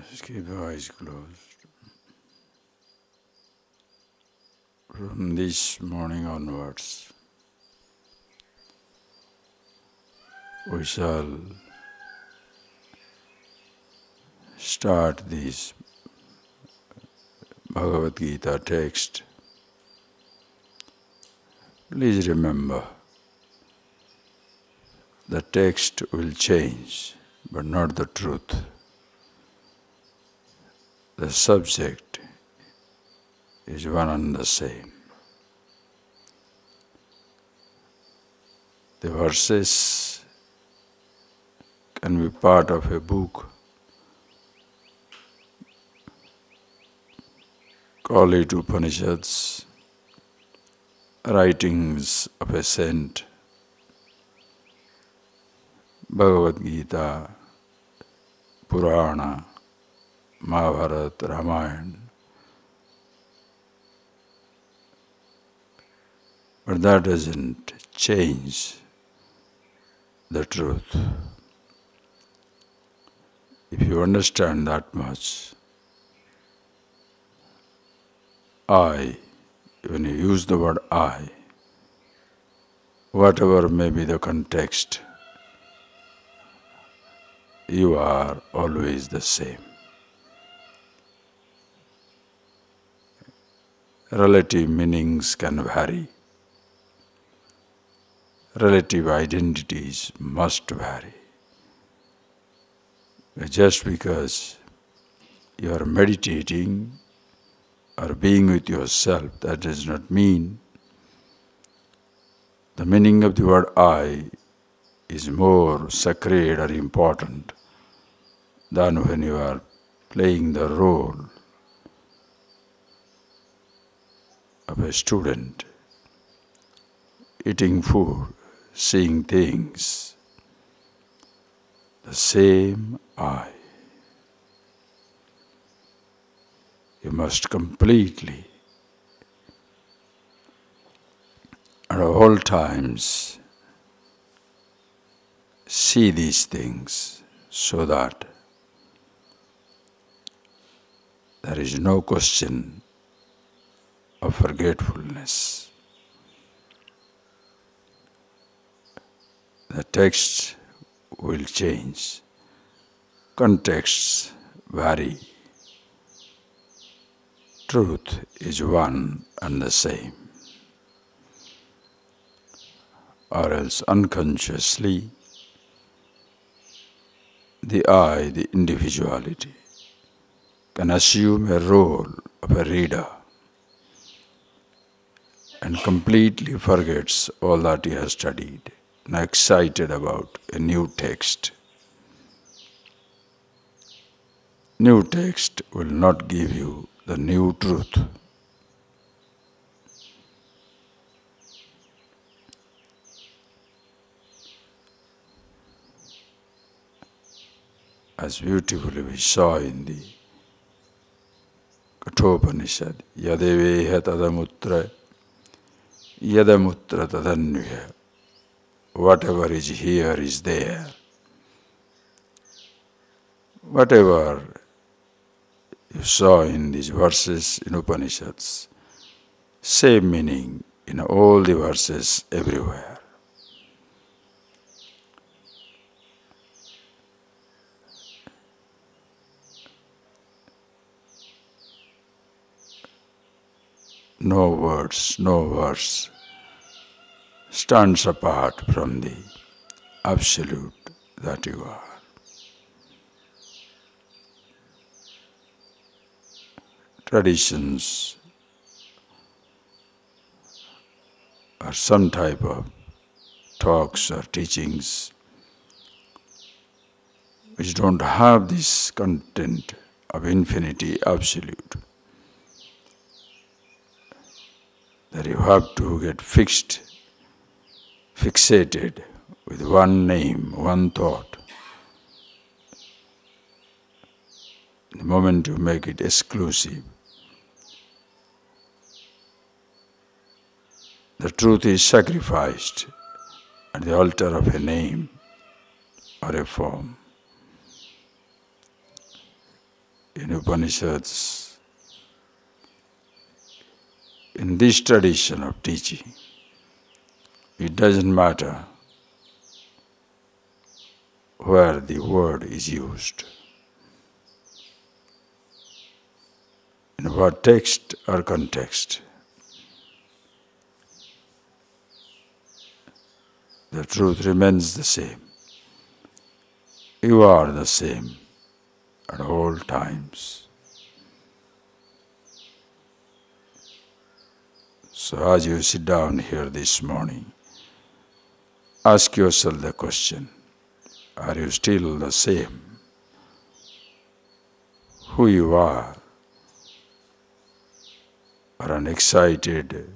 Just keep your eyes closed. From this morning onwards, we shall start this Bhagavad Gita text. Please remember, the text will change, but not the truth. The subject is one and the same. The verses can be part of a book. Call it Upanishads, writings of a saint, Bhagavad Gita, Purana, Mahabharata, Ramayana. But that doesn't change the truth. If you understand that much, I, when you use the word I, whatever may be the context, you are always the same. Relative meanings can vary. Relative identities must vary. Just because you are meditating or being with yourself, that does not mean the meaning of the word I is more sacred or important than when you are playing the role of a student, eating food, seeing things. The same I. You must completely, at all times, see these things so that there is no question of forgetfulness. The text will change, contexts vary. Truth is one and the same. Or else unconsciously, the I, the individuality, can assume a role of a reader and completely forgets all that he has studied and excited about a new text. New text will not give you the new truth. As beautifully we saw in the Kathopanishad, Yadeveha tadamutra, Yadamutra tadanyuya. Whatever is here is there. Whatever you saw in these verses in Upanishads, same meaning in all the verses everywhere. No words, no verse stands apart from the absolute that you are. Traditions or some type of talks or teachings which don't have this content of infinity absolute, that you have to get fixated with one name, one thought. The moment you make it exclusive, the truth is sacrificed at the altar of a name or a form. in Upanishads, in this tradition of teaching, it doesn't matter where the word is used, in what text or context. The truth remains the same. You are the same at all times. So as you sit down here this morning, ask yourself the question, are you still the same? Who you are? Or an excited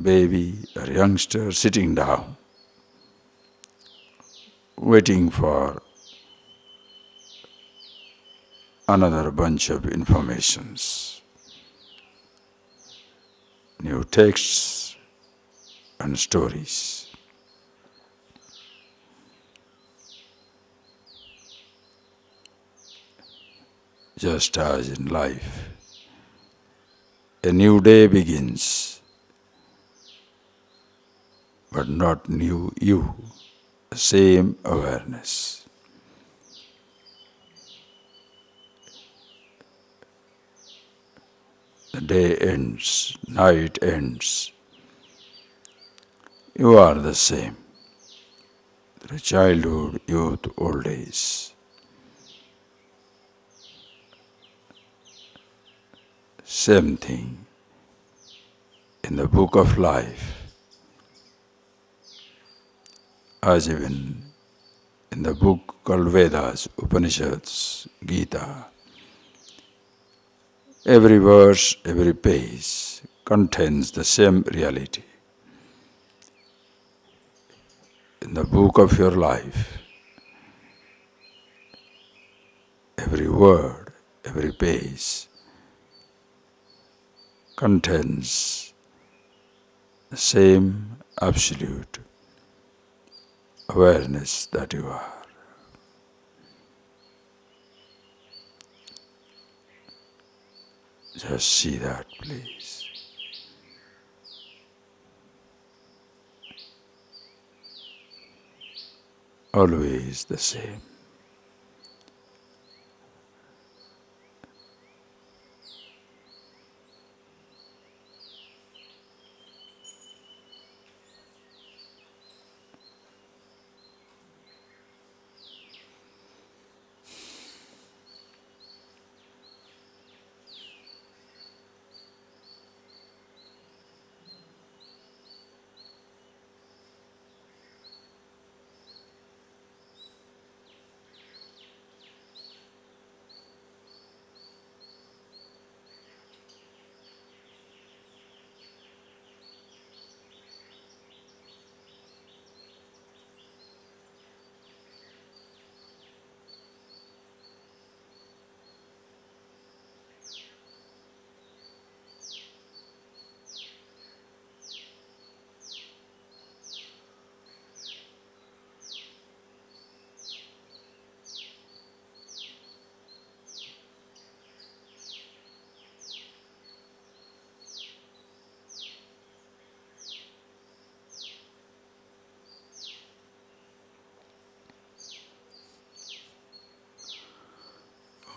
baby or youngster sitting down, waiting for another bunch of informations, new texts and stories. Just as in life, a new day begins, but not new you, the same awareness. The day ends, night ends. You are the same. The childhood, youth, old age. Same thing in the book of life, as even in the book called Vedas, Upanishads, Gita. Every verse, every page contains the same reality. In the book of your life, every word, every page contains the same absolute awareness that you are. Just see that, please. Always the same.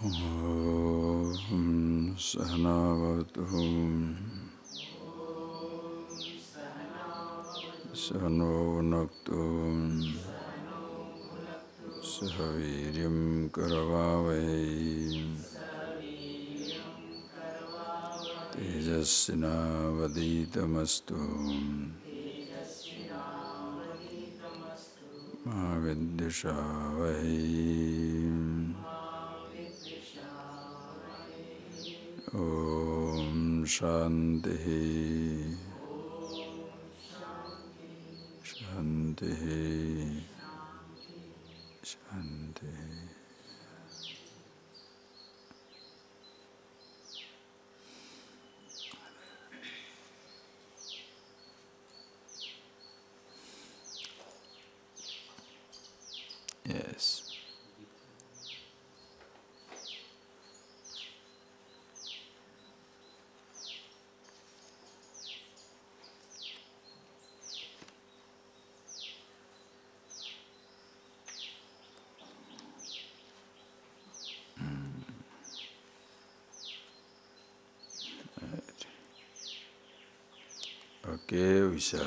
Om Sahanavatu Sano Naktu Sahaviryam Karavavai Tejasvinavaditamastu Ma Vidyashavai Om Shanti Shanti Shanti. Yes. Okay, we shall.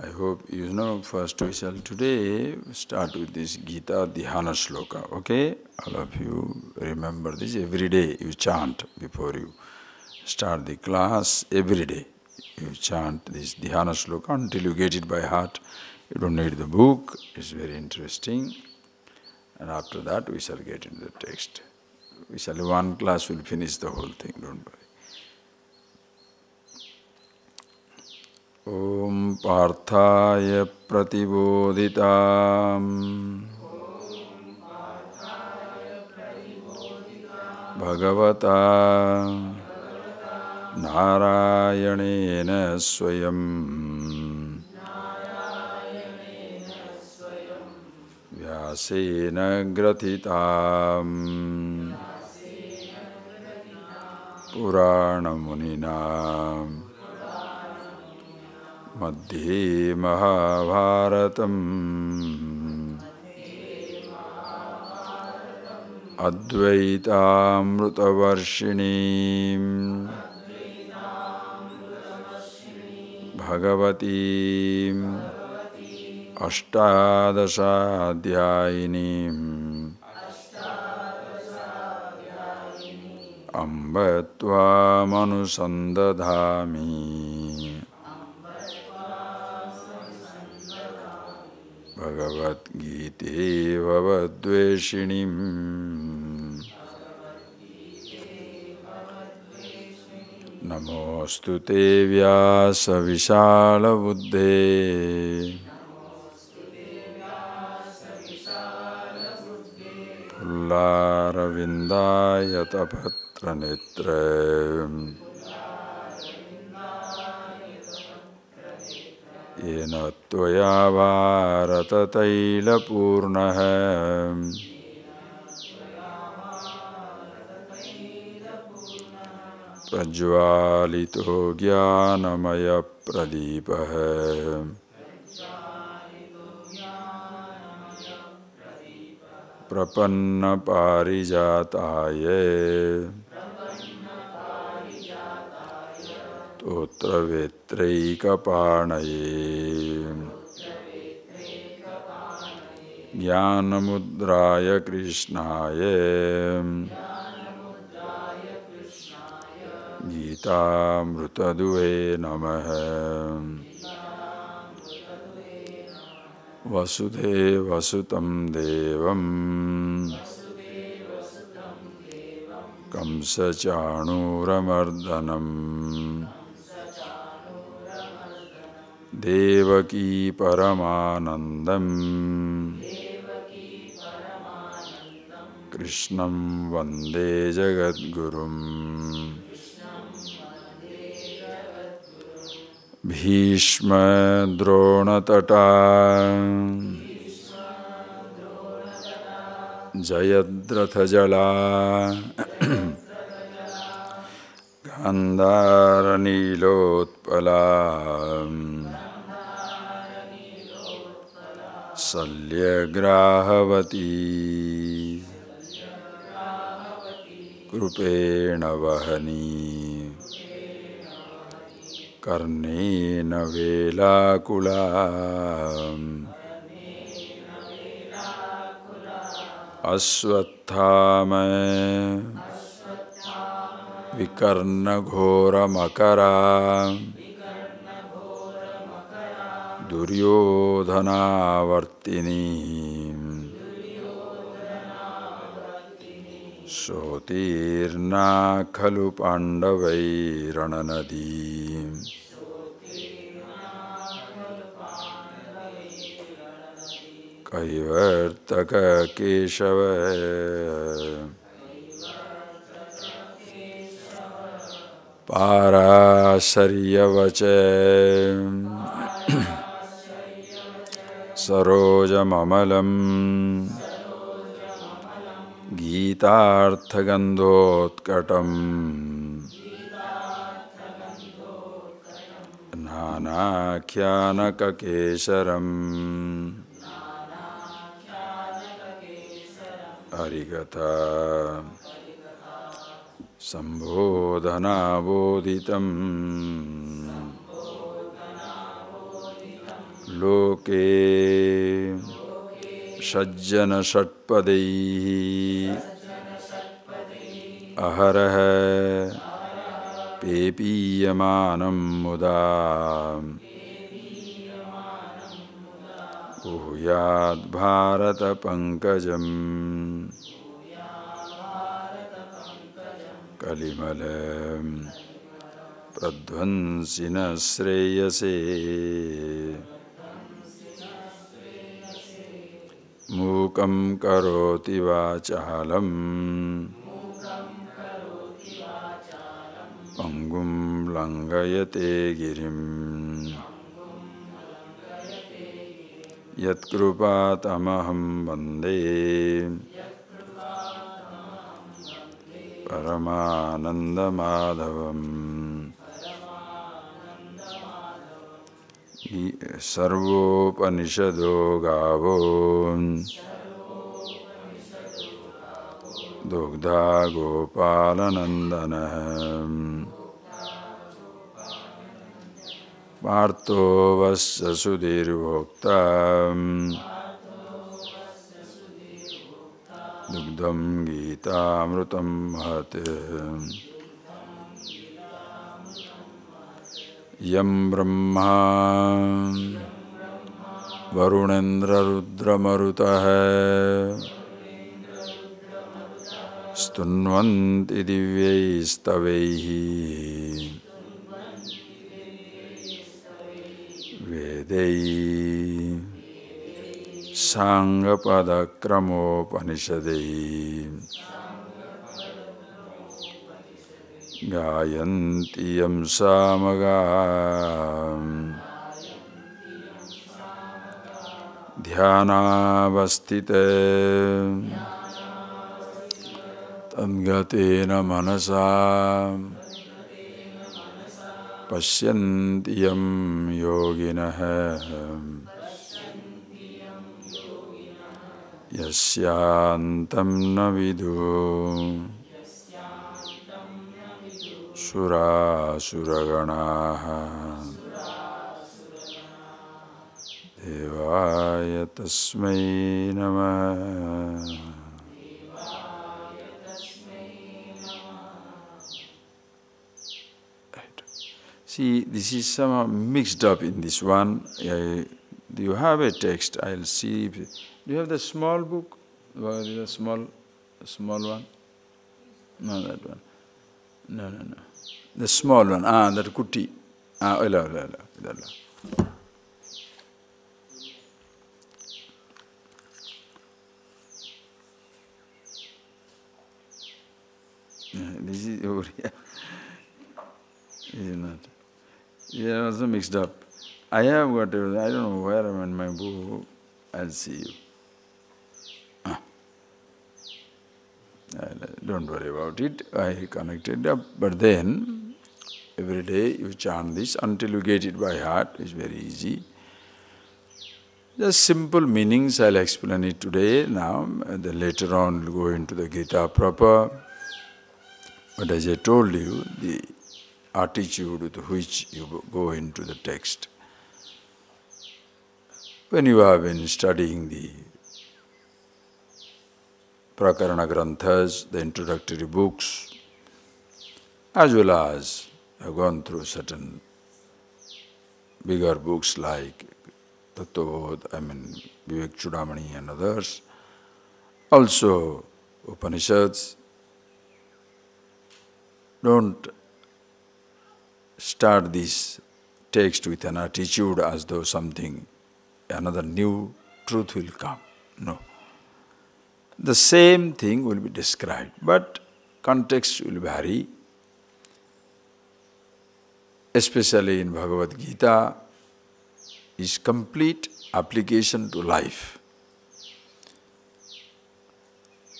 I hope you know. First, we shall today start with this Gita Dhyana Shloka. Okay, all of you remember this every day. You chant before you start the class. Every day you chant this Dhyana Shloka until you get it by heart. You don't need the book. It's very interesting. And after that, we shall get into the text. We shall one class will finish the whole thing. Don't worry. Om Parthaya Pratibodhitam Bhagavata Narayanena Swayam Vyasena Gratitam Puranamunina Madhye Mahabharatam Advaitamrutavarshini Bhagavati Ashtadashaadhyayini Ambatva Manusandadhami Bhagavad Gita Bhavadveshinim Namostute Vyasa Vishala Buddhe Pullaravindaya Tapatra Netre Yena Tvaya Bharata Taila Purnaha Prajvalito Jnanamaya Pradipaha Prapanna Parijataye Totra Vetreika Parnaye Jnanamudraya Krishnaye Gita Mrutaduhe Namaha Vasudeva Sutam Devam Kamsa Chanuramardanam Devaki Paramanandam Krishnam Vande Jagadgurum Bhishma Dronatata Jayadratha Jala Gandhara Nilotpala Salyagrahavati Krupena Vahani Karnena Velakula Aswathama Vikarna Ghora Makara Duryodhana Vartini Sotirna Khalu Pandavai Rananadi Kaivartaka Keshava Parasariyavache Sarojamamalam Gitarthagandhotkatam Nanakyanakakesaram Arigata Sambodhanabodhitam Loke Sajjana Shatpadaihi Aharaha Pepiyamanam Mudam Bhuyad Bharata Pankajam Kalimalam Pradvansina Sreyase Mukam Karoti Vachalam Pangum Langayate Girim Yat Krupatamaham Vande Paramananda Madhavam Sarvopanishado Gavo Dugdha Gopalanandanam Partho Vasya Sudhirvoktam Dugdham Gita Amrutam Mahatem Yam Brahma Varunendra Rudra Marutaha Stunvanti Divyaistavaihi Vedai Sanghapada Kramopanishadai Gayanti Yam Samagam Dhyanavastite Tadgatena Manasa Pashyanti Yam Yoginaha Yasyantam Navidu Sura Suraganaha Devaya Tasmai Namaha. See, this is somehow mixed up in this one. Do you have a text? I'll see. Do you have the small book? The small one? No, that one. No. The small one. That kuti. Illa. This is over here. Is not. Yeah, also mixed up. I have got, I don't know where I'm in my book. I'll see you. Don't worry about it. I connected up. But then, every day you chant this until you get it by heart. It's very easy. Just simple meanings, I'll explain it today, now. And then later on we'll go into the Gita proper. But as I told you, the attitude with which you go into the text. When you have been studying the Prakarana Granthas, the introductory books, as well as have gone through certain bigger books like Tattvabodh, Vivek Chudamani and others, also Upanishads. Don't start this text with an attitude as though something, another new truth will come. No. The same thing will be described, but context will vary. Especially in Bhagavad Gita, is complete application to life.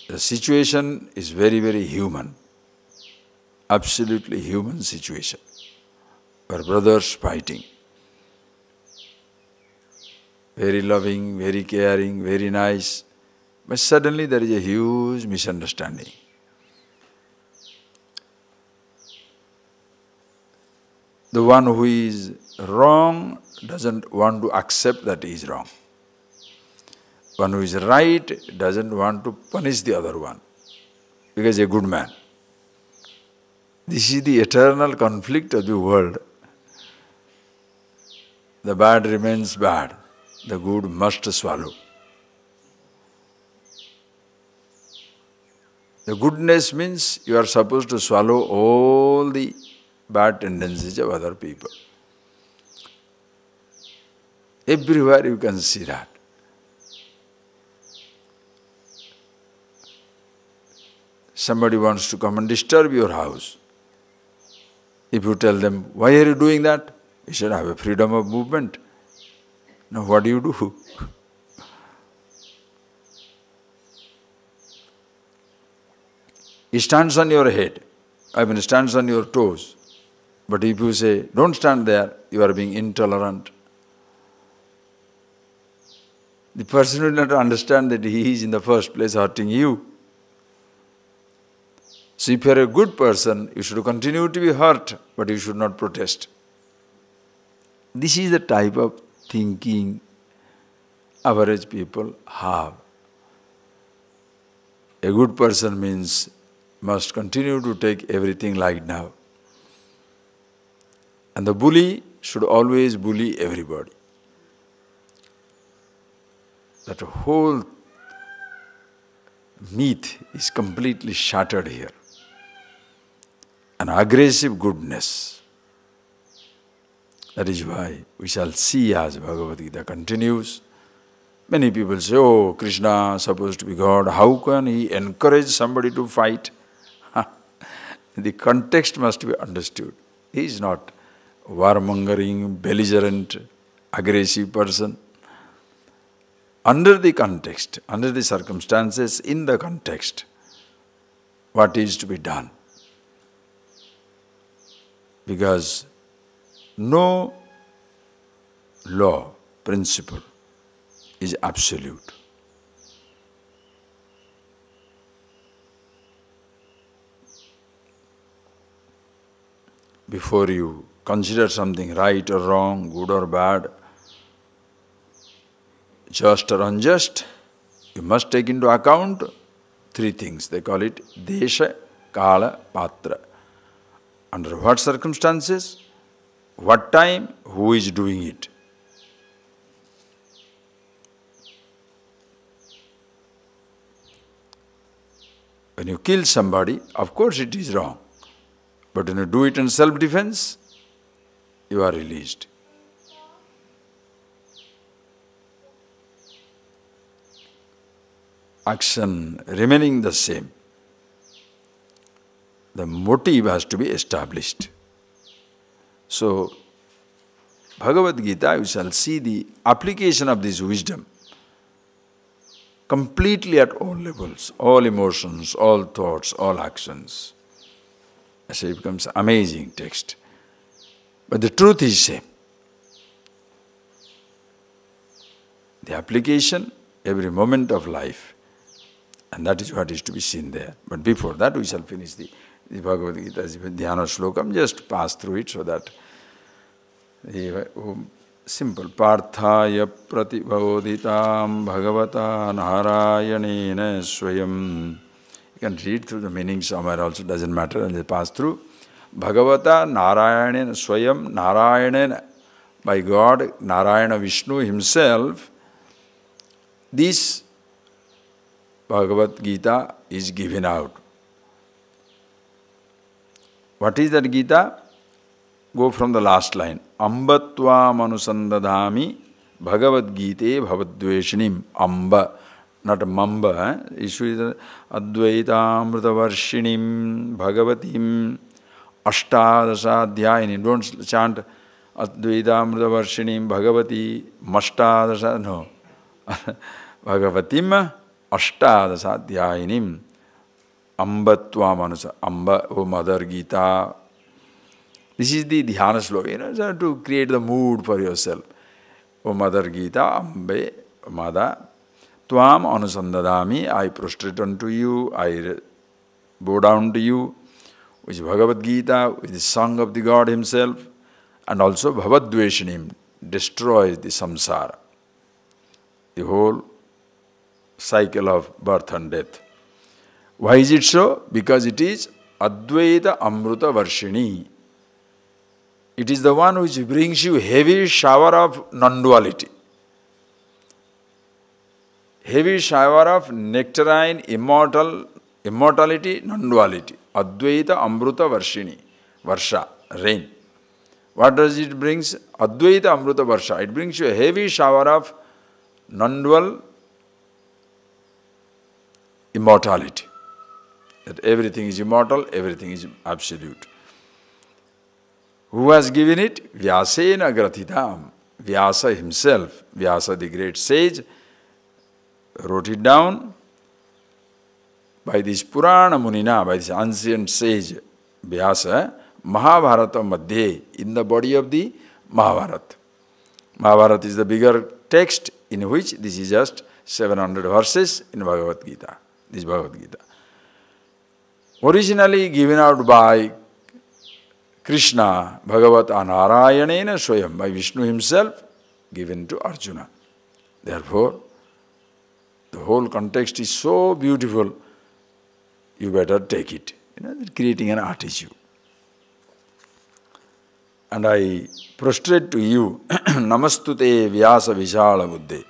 The situation is very, very human, absolutely human situation, where brothers fighting. Very loving, very caring, very nice, but suddenly there is a huge misunderstanding. The one who is wrong doesn't want to accept that he is wrong. One who is right doesn't want to punish the other one because he is a good man. This is the eternal conflict of the world. The bad remains bad, the good must swallow. The goodness means you are supposed to swallow all the bad tendencies of other people. Everywhere you can see that. Somebody wants to come and disturb your house. If you tell them, why are you doing that? You should have a freedom of movement. Now what do you do? He stands on your head, stands on your toes. But if you say, don't stand there, you are being intolerant. The person will not understand that he is in the first place hurting you. So if you are a good person, you should continue to be hurt, but you should not protest. This is the type of thinking average people have. A good person means must continue to take everything like now. And the bully should always bully everybody. That whole myth is completely shattered here. An aggressive goodness. That is why we shall see as Bhagavad Gita continues. Many people say, oh, Krishna is supposed to be God. How can he encourage somebody to fight? The context must be understood. He is not a warmongering, belligerent, aggressive person. Under the context, under the circumstances, in the context, what is to be done? Because no law, principle is absolute. Before you consider something right or wrong, good or bad, just or unjust, you must take into account three things. They call it Desha, Kala, Patra. Under what circumstances, what time, who is doing it. When you kill somebody, of course it is wrong. But when you do it in self-defense, you are released. Action remaining the same. The motive has to be established. So, Bhagavad Gita, you shall see the application of this wisdom completely at all levels, all emotions, all thoughts, all actions. So it becomes amazing text. But the truth is same. The application, every moment of life. And that is what is to be seen there. But before that, we shall finish the Bhagavad Gita Dhyana Shlokam, just pass through it so that simple. Parthaya pratibodhitam bhagavata narayanena swayam. You can read through the meaning somewhere also, doesn't matter, and they pass through. Bhagavata narayanena swayam, Narayanena, by God, Narayana Vishnu himself, this Bhagavad Gita is given out. What is that Gita? Go from the last line. Ambatva manusandadhami Bhagavad Gita bhavadveshinim. Amba, not Mamba. Issue is Advaitamritavarshinim Bhagavatim Ashtadasha. Don't chant Advaitamritavarshinim Bhagavati Mashtadasha. No. Bhagavatim Ashtadasha. Ambatva manusa. Amba, O Mother Gita. This is the dhyana sloka, so to create the mood for yourself. O Mother Gita, Ambe, Mada, Tvam anusandadami, I prostrate unto you, I bow down to you, which is Bhagavad Gita, which is the song of the God himself. And also bhavadveshinim, destroys the samsara, the whole cycle of birth and death. Why is it so? Because it is Advaita Amruta Varshini. It is the one which brings you heavy shower of non-duality. Heavy shower of nectarine, immortality, non-duality. Advaita Amruta Varshini. Varsha, rain. What does it bring? Advaita Amruta Varsha. It brings you a heavy shower of non-dual immortality. That everything is immortal, everything is absolute. Who has given it? Vyasena Grathitam. Vyasa himself, Vyasa the great sage, wrote it down by this Purana Munina, by this ancient sage, Vyasa, Mahabharata Madhye, in the body of the Mahabharata. Mahabharata is the bigger text in which this is just 700 verses in Bhagavad Gita. This Bhagavad Gita. Originally given out by Krishna, Bhagavata Narayanena Swayam, by Vishnu himself, given to Arjuna. Therefore, the whole context is so beautiful, you better take it. Creating an attitude. And I prostrate to you, Namastute Vyasa Vishala Buddhe.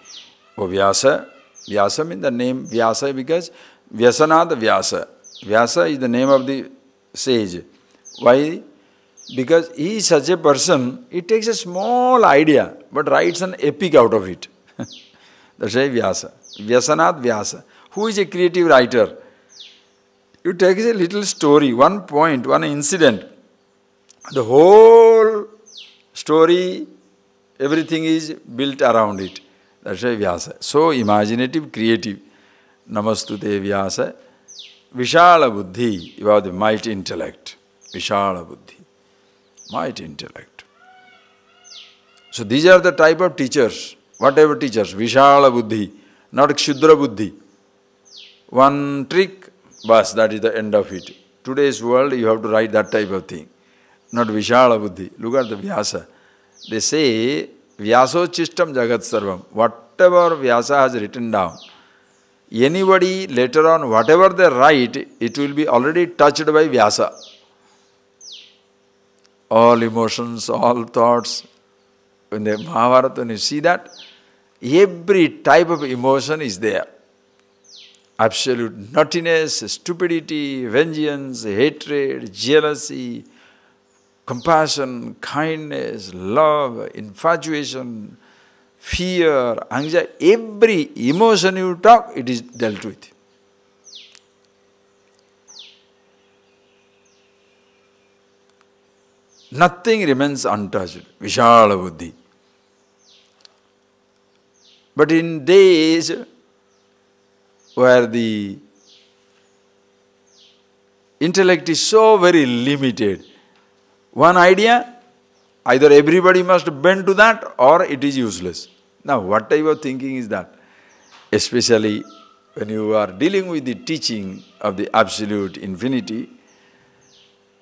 Oh Vyasa, Vyasa means the name Vyasa because Vyasanada Vyasa. Vyasa is the name of the sage. Why? Because he is such a person, he takes a small idea but writes an epic out of it. That's why Vyasa. Vyasanad Vyasa. Who is a creative writer? You take a little story, one point, one incident. The whole story, everything is built around it. That's why Vyasa. So imaginative, creative. Namastute Vyasa. Vishala Buddhi. You have the mighty intellect. Vishala Buddhi. Mighty intellect. So these are the type of teachers. Whatever teachers. Vishala Buddhi. Not Kshudra Buddhi. One trick, bas, that is the end of it. Today's world, you have to write that type of thing. Not Vishala Buddhi. Look at the Vyasa. They say, Vyaso Chistam Jagat Sarvam. Whatever Vyasa has written down, anybody later on, whatever they write, it will be already touched by Vyasa. All emotions, all thoughts. In the Mahabharata, when you see that, every type of emotion is there. Absolute naughtiness, stupidity, vengeance, hatred, jealousy, compassion, kindness, love, infatuation, fear, anxiety, every emotion you talk, it is dealt with. Nothing remains untouched. Vishala Buddhi. But in days where the intellect is so very limited, one idea, either everybody must bend to that or it is useless. Now, what type of thinking is that? Especially when you are dealing with the teaching of the absolute infinity,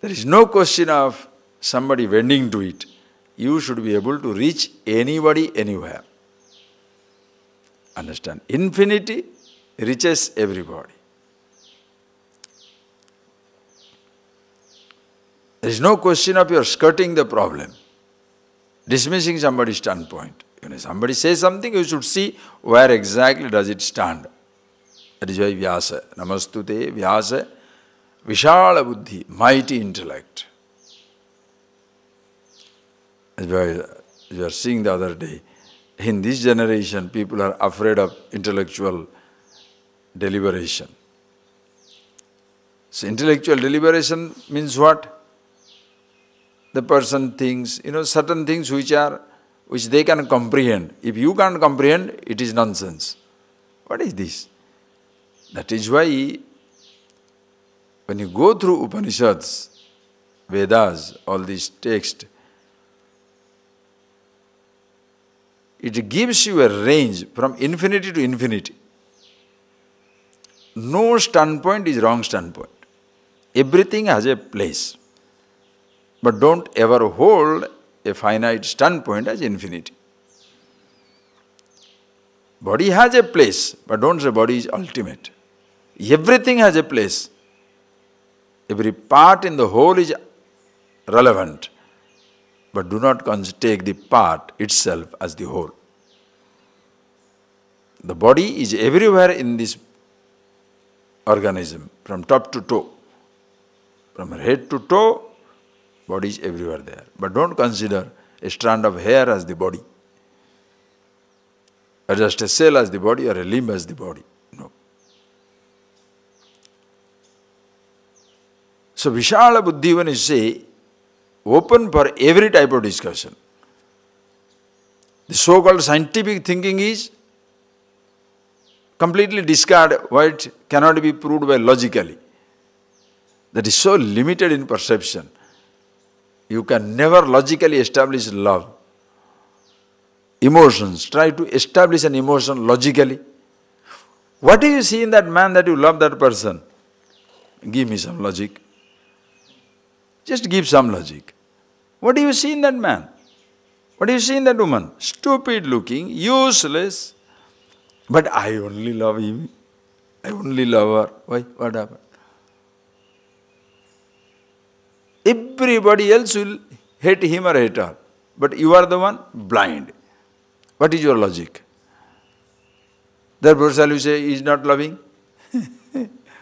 there is no question of somebody bending to it. You should be able to reach anybody, anywhere. Understand? Infinity reaches everybody. There is no question of your skirting the problem, dismissing somebody's standpoint. When somebody says something, you should see where exactly does it stand. That is why Vyasa, Namastute Vyasa, Vishala Buddhi, mighty intellect. As we were seeing the other day, in this generation, people are afraid of intellectual deliberation. So intellectual deliberation means what? The person thinks, certain things which they can comprehend. If you can't comprehend, it is nonsense. What is this? That is why when you go through Upanishads, Vedas, all these texts, it gives you a range from infinity to infinity. No standpoint is wrong standpoint. Everything has a place. But don't ever hold a finite standpoint as infinity. Body has a place, but don't say body is ultimate. Everything has a place. Every part in the whole is relevant, but do not take the part itself as the whole. The body is everywhere in this organism, from top to toe. From head to toe, body is everywhere there. But don't consider a strand of hair as the body, or just a cell as the body, or a limb as the body. No. So Vishala Buddhi, when you say, open for every type of discussion. The so-called scientific thinking is completely discard what cannot be proved by logically. That is so limited in perception. You can never logically establish love. Emotions, try to establish an emotion logically. What do you see in that man that you love that person? Give me some logic. Just give some logic. What do you see in that man? What do you see in that woman? Stupid looking, useless. But I only love him. I only love her. Why? What happened? Everybody else will hate him or hate her. But you are the one blind. What is your logic? Therefore, shall you say he is not loving?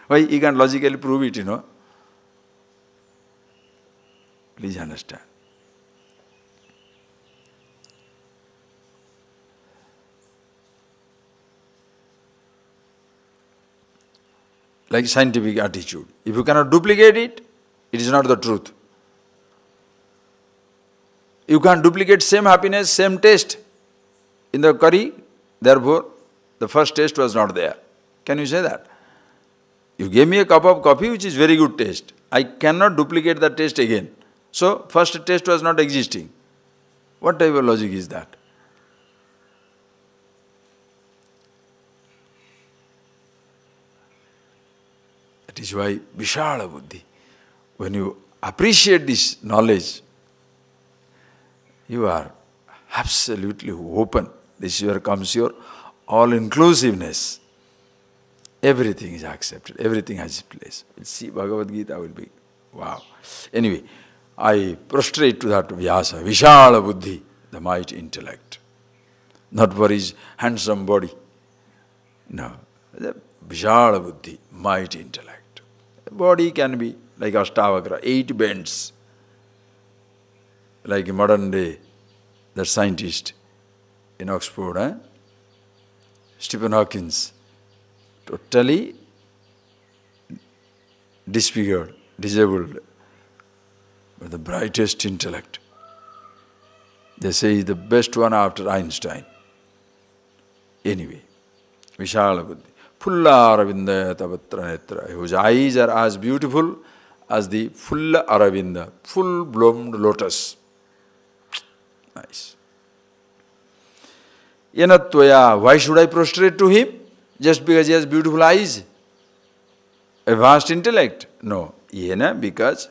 Why? You can logically prove it, Please understand. Like scientific attitude. If you cannot duplicate it, it is not the truth. You can't duplicate same happiness, same taste in the curry, therefore the first taste was not there. Can you say that? You gave me a cup of coffee which is very good taste. I cannot duplicate that taste again. So first taste was not existing. What type of logic is that? That is why Vishala Buddhi, when you appreciate this knowledge, you are absolutely open. This is where comes your all-inclusiveness. Everything is accepted, everything has its place. We'll see, Bhagavad Gita will be, wow. Anyway, I prostrate to that Vyasa, Vishala Buddhi, the mighty intellect. Not for his handsome body. No, the Vishala Buddhi, mighty intellect. The body can be like Ashtavakra, 8 bends. Like modern day, the scientist in Oxford, Stephen Hawkins, totally disfigured, disabled, but the brightest intellect. They say he's the best one after Einstein. Anyway, Vishala Buddhi. Fulla Aravinda Tapatra Netra, whose eyes are as beautiful as the Fulla Aravinda, full-bloomed lotus. Nice. Yenatvaya, why should I prostrate to him? Just because he has beautiful eyes? A vast intellect? No. Yena, because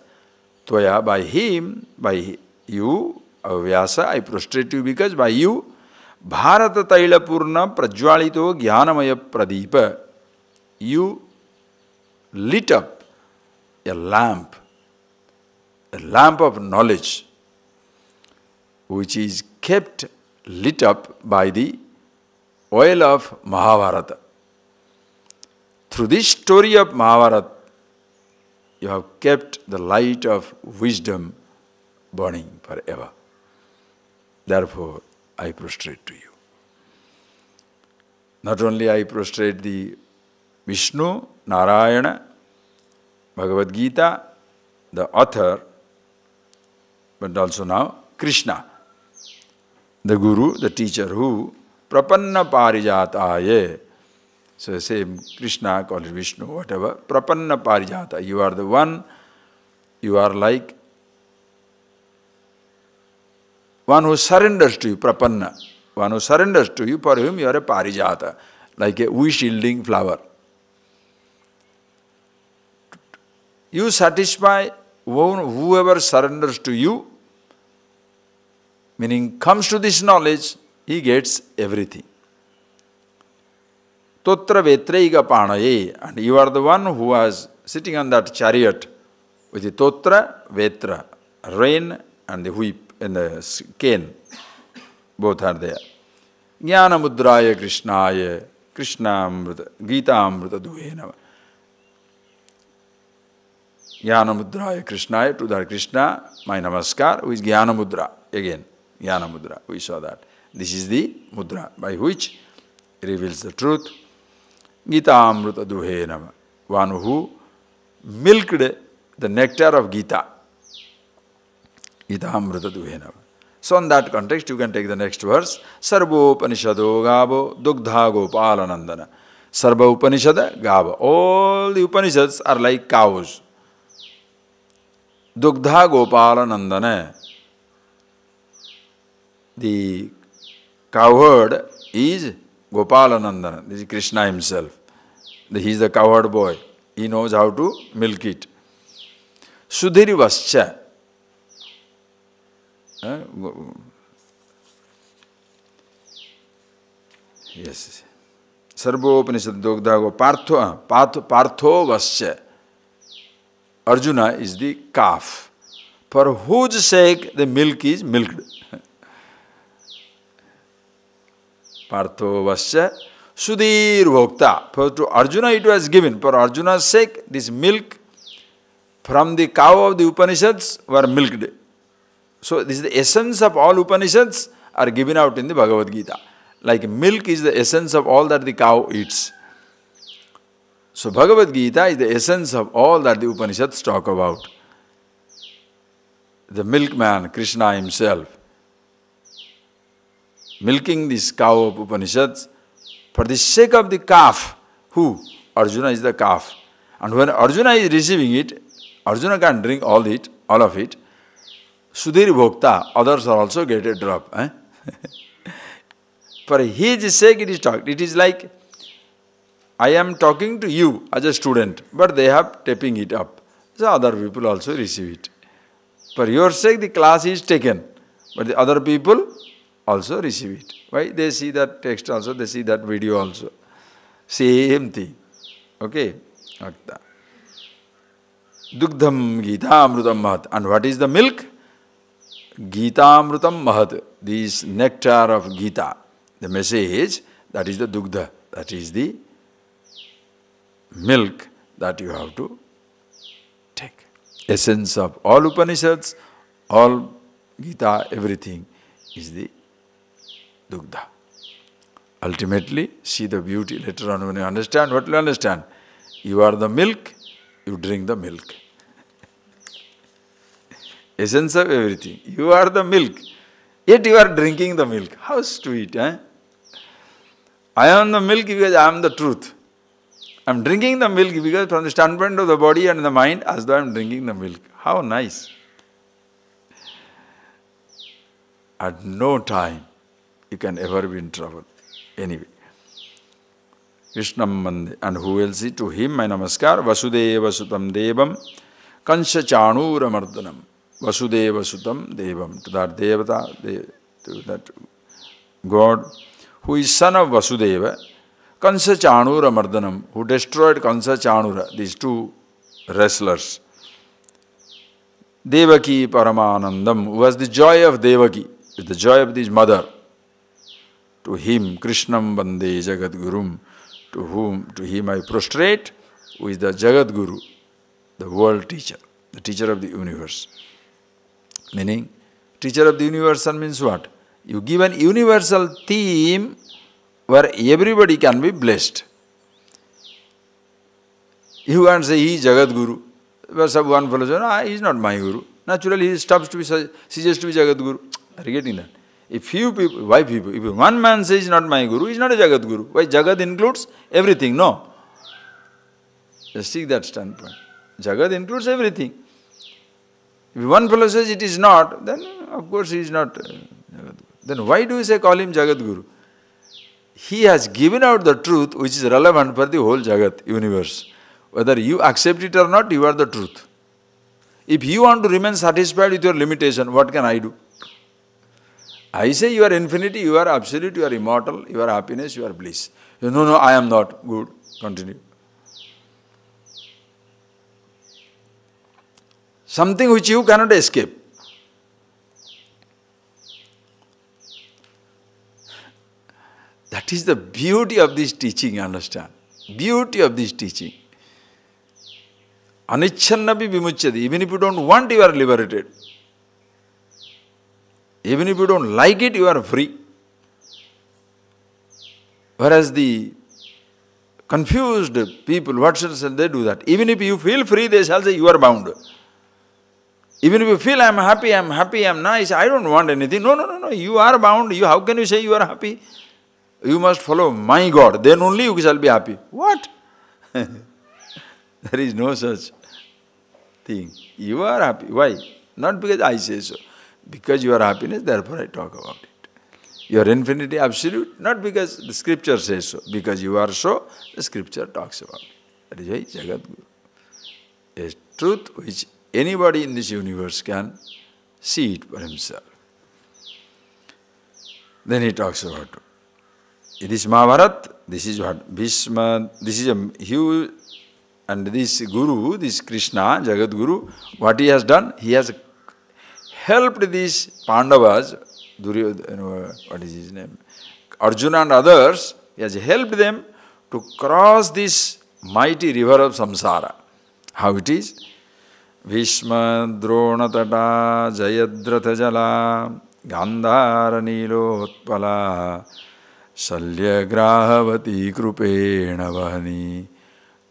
Tvaya, by him, by you, Vyasa, I prostrate to you because by you, Bharata Taila Purna Prajwalito Jnanamaya Pradipa, you lit up a lamp of knowledge, which is kept lit up by the oil of Mahabharata. Through this story of Mahabharata, you have kept the light of wisdom burning forever. Therefore, I prostrate to you. Not only I prostrate the Vishnu, Narayana, Bhagavad Gita, the author, but also now Krishna, the Guru, the teacher who Prapanna Parijataye. So same Krishna, call it Vishnu, whatever. Prapanna Parijata. You are the one, you are like one who surrenders to you, Prapanna. One who surrenders to you, for whom you are a Parijata, like a wish-yielding flower. You satisfy whoever surrenders to you, meaning comes to this knowledge, he gets everything. Totra vetraiga panaye, and you are the one who was sitting on that chariot with the totra, vetra, rein and the whip and the cane. Both are there. Jnana mudraya krishnaya, Krishna amrita, Gita amrita duhenava. Jnana mudraya krishnaya, to that Krishna, my namaskar, who is Jnana mudra. Again, Jnana mudra, we saw that. This is the mudra by which he reveals the truth. Gita amrita duhenava, one who milked the nectar of Gita. Gita amrita duhenava. So in that context, you can take the next verse. Sarva Upanishado Gabo Dugdha Gopalanandana. Sarva Upanishada Gabo. All the Upanishads are like cows. Dugdha Gopalanandana. The cowherd is Gopalanandana. This is Krishna himself. He is the cowherd boy. He knows how to milk it. Sudhiri Vascha. Yes. Sarvopanishad Dogdago Partho Vasya. Arjuna is the calf, for whose sake the milk is milked. Partho Vasya Sudhir Bhokta. For to Arjuna it was given. For Arjuna's sake, this milk from the cow of the Upanishads were milked. So this is the essence of all Upanishads are given out in the Bhagavad Gita. Like milk is the essence of all that the cow eats. So Bhagavad Gita is the essence of all that the Upanishads talk about. The milkman, Krishna himself, milking this cow of Upanishads for the sake of the calf. Who? Arjuna is the calf. And when Arjuna is receiving it, Arjuna can't drink all of it. Sudhir Bhokta, others are also get a drop. For his sake it is talked. It is like, I am talking to you as a student, but they have tapping it up. So other people also receive it. For your sake the class is taken, but the other people also receive it. Why? They see that text also, they see that video also. Same thing. Okay? Dugdham Gita Amrutam Mahat. And what is the milk? Gita Amrutam Mahat. This nectar of Gita. The message, that is the Dugdha. That is the milk that you have to take. Essence of all Upanishads, all Gita, everything is the Dugdha. Ultimately, see the beauty. Later on when you understand, what will you understand? You are the milk, you drink the milk. Essence of everything. You are the milk, yet you are drinking the milk. How sweet, eh? I am the milk because I am the truth. I am drinking the milk because from the standpoint of the body and the mind, as though I am drinking the milk. How nice. At no time you can ever be in trouble. Anyway. Krishnam Mande. And who else is? To him my namaskar. Vasudeva Sutam Devam Kansha Chanura Mardanam. Vasudeva Sutam Devam. To that Devata, to that God, who is son of Vasudeva, Kansa Chanura Mardanam, who destroyed Kansa Chanura, these two wrestlers. Devaki Paramanandam, who was the joy of Devaki, the joy of his mother. To him, Krishnam Bande Jagat Gurum, to him I prostrate, who is the Jagat Guru, the world teacher, the teacher of the universe. Meaning, teacher of the universal means what? You give an universal theme where everybody can be blessed. You can't say he is Jagat Guru. Where one fellow says, he is not my Guru. Naturally, he stops to be, ceases to be Jagat Guru. Are you getting that? If few people, why people? If one man says not my Guru, he is not a Jagat Guru. Why? Jagat includes everything. No. Just take that standpoint. Jagat includes everything. If one fellow says it is not, then of course he is not Jagat Guru. Then why do you say call him Jagat Guru? He has given out the truth which is relevant for the whole Jagat, universe. Whether you accept it or not, you are the truth. If you want to remain satisfied with your limitation, what can I do? I say you are infinity, you are absolute, you are immortal, you are happiness, you are bliss. You know, no, I am not. Good. Continue. Something which you cannot escape. That is the beauty of this teaching, understand? Beauty of this teaching. Anichannapi vimuchyati. Even if you don't want, you are liberated. Even if you don't like it, you are free. Whereas the confused people, what shall they do that? Even if you feel free, they shall say you are bound. Even if you feel I am happy, I am nice, I don't want anything. No, you are bound. How can you say you are happy? You must follow my God, then only you shall be happy. What? There is no such thing. You are happy. Why? Not because I say so. Because you are happiness, therefore I talk about it. You are infinity absolute, not because the scripture says so. Because you are so, the scripture talks about it. That is why Jagat Guru. A truth which anybody in this universe can see it for himself. Then he talks about it. It is Mahabharata, this is what Bhishma, this is a huge, and this Guru, this Krishna, Jagat Guru, what he has done? He has helped these Pandavas, what is his name? Arjuna and others, he has helped them to cross this mighty river of samsara. How it is? Bhishma Drona Tata Jayadratha Jala Gandhara Nilotpala Shalya Grahavati Krupena Vahani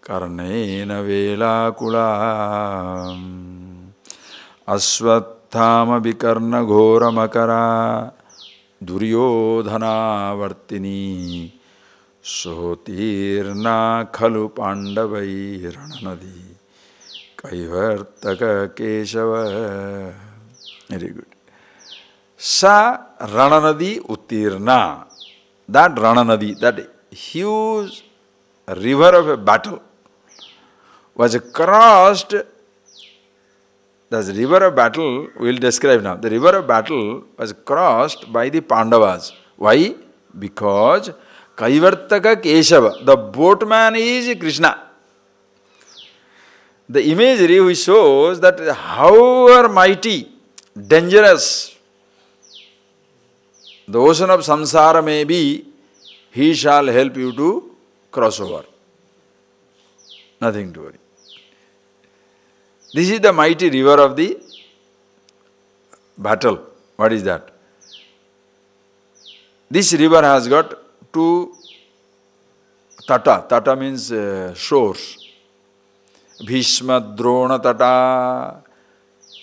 Karnena Vela Kula Aswathama Vikarna Ghora Makara Duryodhana Vartini Sotirna Khalu Pandavai Rananadi Kaivartaka Keshava. Very good. Sa Rananadi Uttirna. That Rananadi, that huge river of a battle was crossed. The river of battle we will describe now. The river of battle was crossed by the Pandavas. Why? Because Kaivartaka Keshava, the boatman is Krishna. The imagery which shows that however mighty, dangerous the ocean of samsara may be, he shall help you to cross over. Nothing to worry. This is the mighty river of the battle. What is that? This river has got two tata. Tata means shores. Bhishma, Drona, Tata.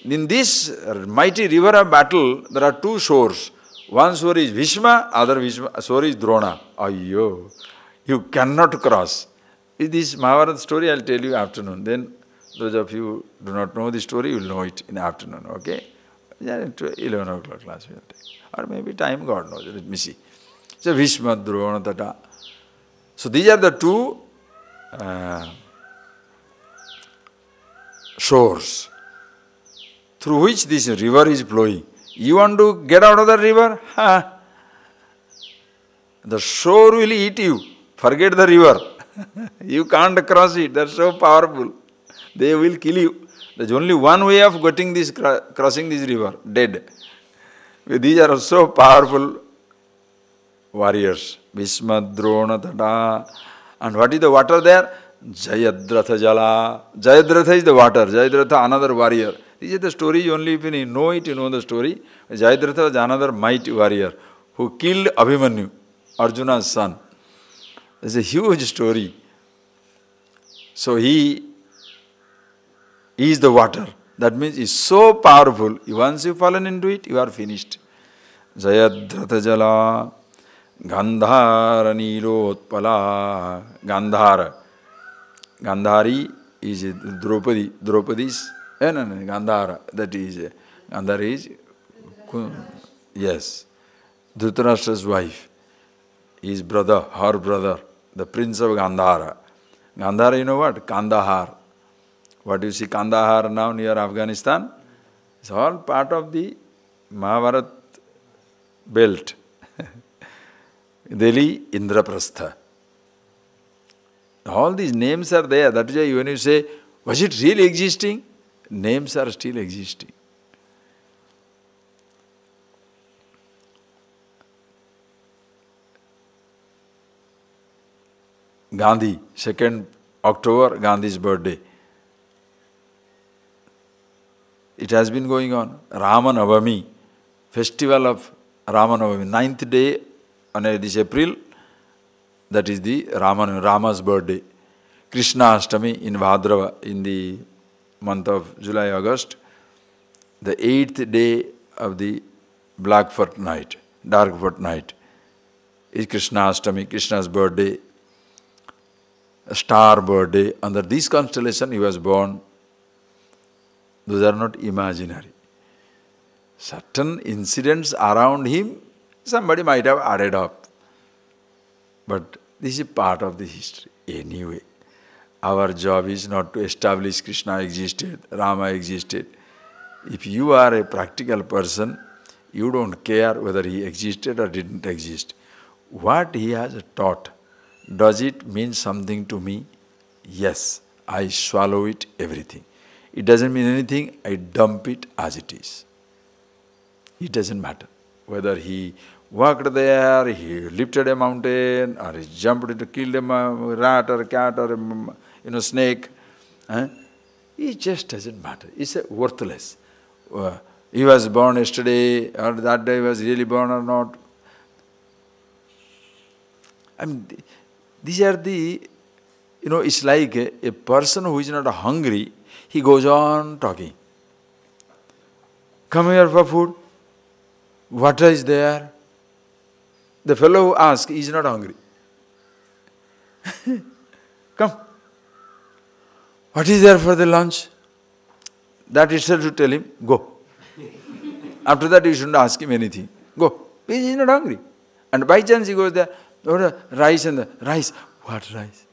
In this mighty river of battle, there are two shores. One shore is Bhishma, other shore is Drona. Ayyo, you cannot cross. This Mahabharata story I will tell you afternoon. Then those of you who do not know the story, you will know it in the afternoon, okay? 11 o'clock class we will take. Or maybe time, God knows, let me see. So Bhishma, Drona, Tata. So these are the two shores through which this river is flowing. You want to get out of the river? The shore will eat you. Forget the river. You can't cross it. They are so powerful. They will kill you. There is only one way of getting this, crossing this river, dead. These are so powerful warriors. Bhishma, Drona, Tata. And what is the water there? Jayadratha Jala. Jayadratha is the water. Jayadratha, another warrior. This is the story, only if you know it, you know the story. Jayadratha was another mighty warrior who killed Abhimanyu, Arjuna's son. It's a huge story. So he is the water. That means it's so powerful. Once you fallen into it, you are finished. Jayadratha Jala Gandhara Nilotpala. Gandhara. Gandhari is Draupadi. Draupadi's Gandhara. That is, Gandhara is, yes, Dhritarashtra's wife. His brother, her brother, the prince of Gandhara. Gandhara, you know what? Kandahar. What do you see Kandahar now near Afghanistan? It's all part of the Mahabharata belt. Delhi, Indraprastha. All these names are there. That is why when you say, was it really existing? Names are still existing. Gandhi, 2nd October, Gandhi's birthday. It has been going on. Ramanavami, festival of Ramanavami, 9th day on this April, that is the Rama's birthday. Krishna Ashtami in Bhadrava, in the month of July, August, the 8th day of the black fortnight, dark fortnight, is Krishna Ashtami, Krishna's birthday, a star birthday. Under this constellation he was born. Those are not imaginary. Certain incidents around him, somebody might have added up. But this is part of the history. Anyway, our job is not to establish Krishna existed, Rama existed. If you are a practical person, you don't care whether he existed or didn't exist. What he has taught, does it mean something to me? Yes, I swallow it, everything. It doesn't mean anything, I dump it as it is. It doesn't matter whether he walked there, he lifted a mountain, or he jumped to kill a rat or a cat or a snake. It just doesn't matter. It's worthless. He was born yesterday, or that day he was really born or not. I mean, these are the, it's like a person who is not hungry, he goes on talking. Come here for food. What is there? The fellow who asks, he is not hungry. Come. What is there for the lunch? That itself should tell him, go. After that, you shouldn't ask him anything. Go. He is not hungry. And by chance he goes there, rice and the rice. What rice?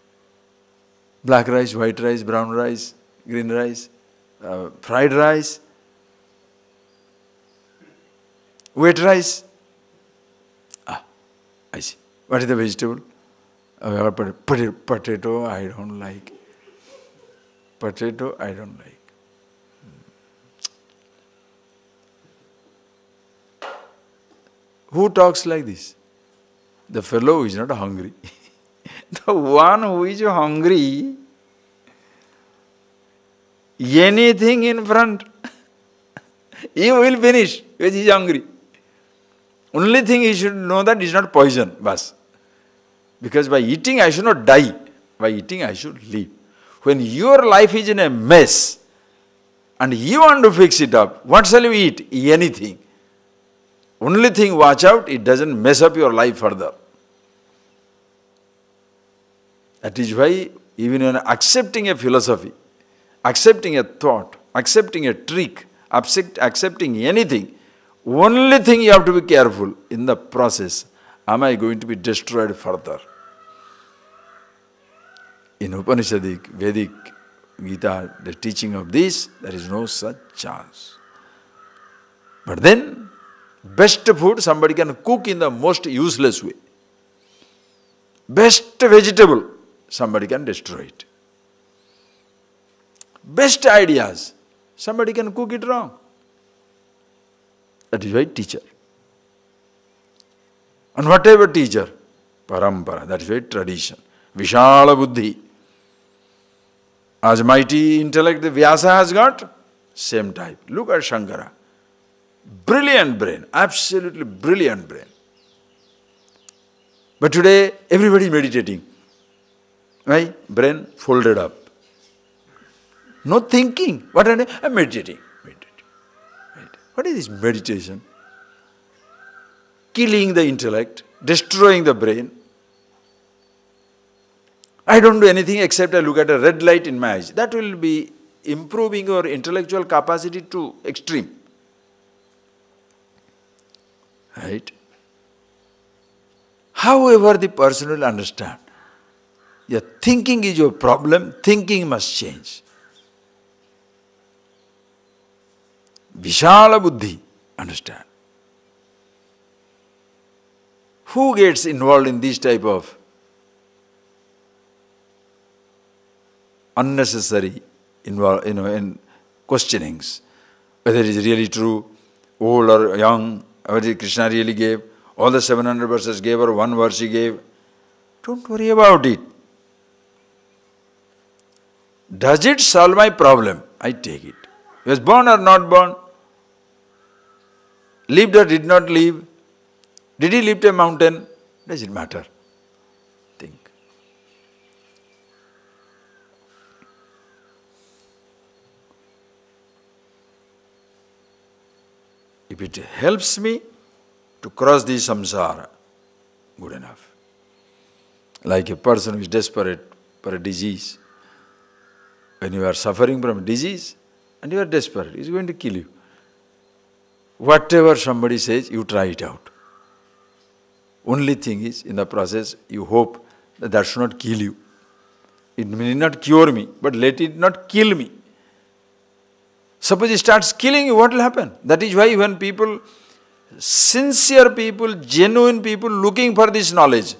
Black rice, white rice, brown rice, green rice, fried rice, wet rice. I see. What is the vegetable? Potato, I don't like. Potato, I don't like. Who talks like this? The fellow who is not hungry. The one who is hungry, anything in front, he will finish because he is hungry. Only thing he should know that it is not poison, bas. Because by eating I should not die. By eating I should live. When your life is in a mess and you want to fix it up, what shall you eat? Anything. Only thing, watch out, it doesn't mess up your life further. That is why even when accepting a philosophy, accepting a thought, accepting a trick, accepting anything, only thing you have to be careful in the process, am I going to be destroyed further? In Upanishadic, Vedic, Gita, the teaching of this, there is no such chance. But then, best food somebody can cook in the most useless way. Best vegetable, somebody can destroy it. Best ideas, somebody can cook it wrong. That is why teacher. And whatever teacher, parampara, that is why tradition. Vishala buddhi. As mighty intellect the Vyasa has got, same type. Look at Shankara. Brilliant brain, absolutely brilliant brain. But today, everybody is meditating. Right? Brain folded up. No thinking. What am I? I'm meditating. What is this meditation? Killing the intellect, destroying the brain. I don't do anything except I look at a red light in my eyes. That will be improving your intellectual capacity to extreme. Right? However, the person will understand. Your thinking is your problem, thinking must change. Vishala buddhi, understand. Who gets involved in this type of unnecessary in questionings? Whether it is really true, old or young, whether Krishna really gave, all the 700 verses gave or one verse he gave. Don't worry about it. Does it solve my problem? I take it. He was born or not born? Lived or did not live? Did he lift a mountain? Does it matter? Think. If it helps me to cross the samsara, good enough. Like a person who is desperate for a disease. When you are suffering from a disease and you are desperate, it's going to kill you. Whatever somebody says, you try it out. Only thing is, in the process, you hope that that should not kill you. It may not cure me, but let it not kill me. Suppose it starts killing you, what will happen? That is why when people, sincere people, genuine people looking for this knowledge,